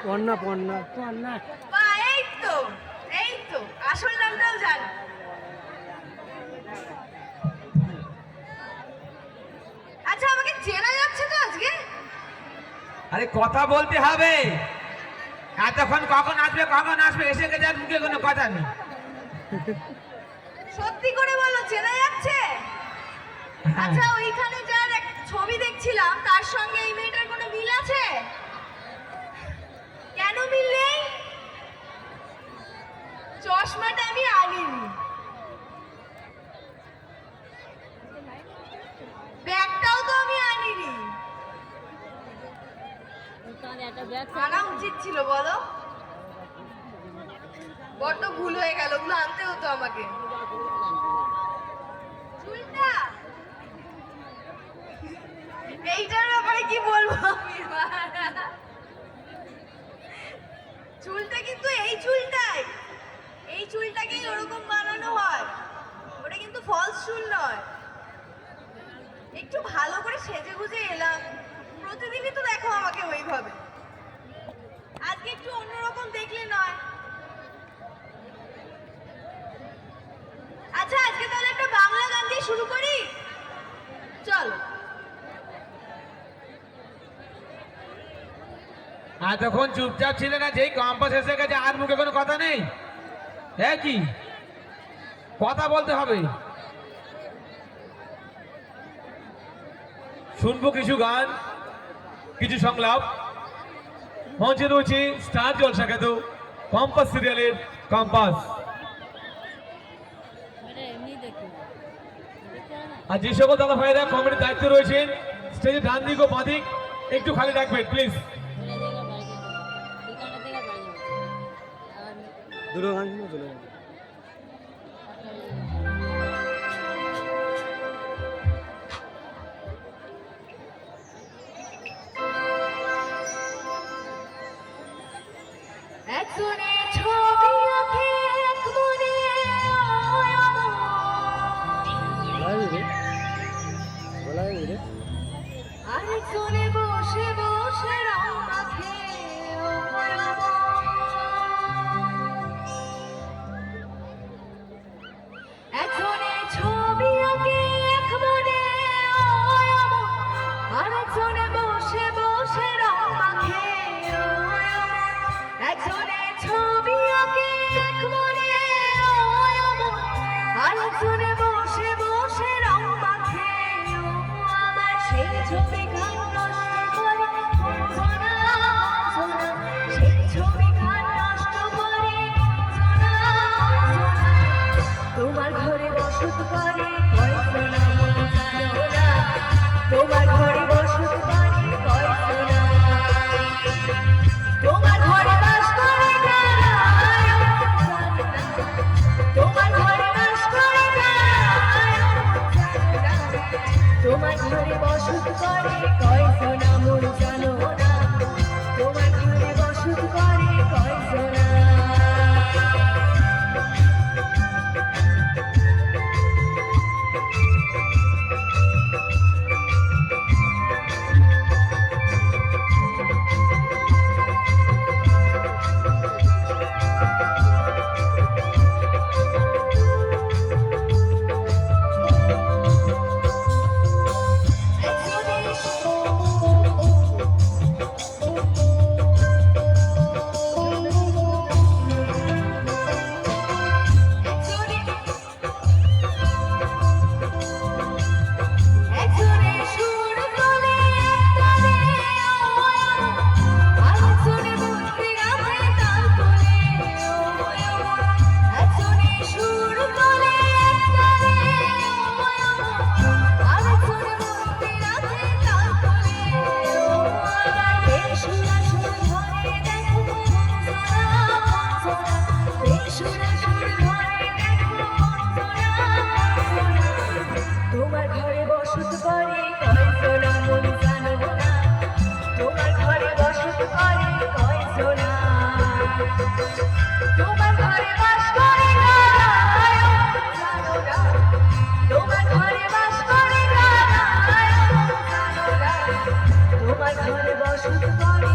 পন্না পন্না পন্না। এই তো আসল নামটাও জানো। আচ্ছা আমাকে চেনা যাচ্ছে তো আজকে? আরে কথা বলতে হবে, এতক্ষণ কখন আসবে এসে গেছে আর মুখে কোনো কথা নেই। সত্যি করে বলো চেনা যাচ্ছে? আচ্ছা ওইখানে যার এক ছবি দেখছিলাম তার সঙ্গে এই মেয়েটার কোনো মিল আছে? কেন মিল নেই? চশমাটা আমি আনিনি, ব্যাগটাও তো আমি আনিনি। আনা উচিত ছিল বলো, বড্ড ভুল হয়ে গেল, ওগুলো আনতে হতো আমাকে। চুলটা এইটার ব্যাপারে কি বলবো আমি এবার? চুলটা কিন্তু এই চুলটাকেই ওরকম বানানো হয়, ওটা কিন্তু ফলস চুল নয়। একটু ভালো করে সেজে গুজে এলাম, প্রতিদিনই তো দেখো আমাকে ওইভাবে, আজকে একটু অন্যরকম দেখলে নয়। আচ্ছা আজকে তাহলে একটা বাংলা গান দিয়ে শুরু করি, চলো। এতক্ষণ চুপচাপ ছিলে না, যেই কম্পাস এসে গেছে আর মুখে কোনো কথা নেই। হ্যাঁ কি কথা বলতে হবে, শুনবো কিছু গান, কিছু সংলাপ। মঞ্চে রয়েছে স্টার জলসা খ্যাত কম্পাস সিরিয়ালের কম্পাস। আর যে সকল দাদা ভাইরা কমিটির দায়িত্ব রয়েছেন, স্টেজে ডান দিক ও বাঁ দিক একটু খালি রাখবেন প্লিজ। দুটো গান শুনে চলে যাবে। একজনে ছবি আঁকে এক মনে আরেকজনে বসে বসে রং মাখে একজনে ছবি আঁকে এক মনে আরেকজনে বসে বসে রং মাখে একজনে ছবি আঁকে এক মনে আরেকজনে বসে বসে রং মাখে আমার সেই ছবি গান নষ্ট করে কঞ্চনা সেই ছবি গান নষ্ট করে কঞ্চনা তোমার ঘরে বসত করে কয়জনা মন জানো না তোমার ঘরে বসত করে কয়জনা তোমার ঘরে বাস করে কারা তোমার ঘরে বাস করে তোমার ঘরে বসত করে কয়জনা মন জানো না তোমার ঘরে বসত করে কয়জনা তোমার ঘরে বসত করে কয়জনা মন জানো না তোমার ঘরে বসত করে কয়জনা তোমার ঘরে বাস করে কারা জানো না তোমার ঘরে বাস করে কারা জানো না তোমার ঘরে বসত করে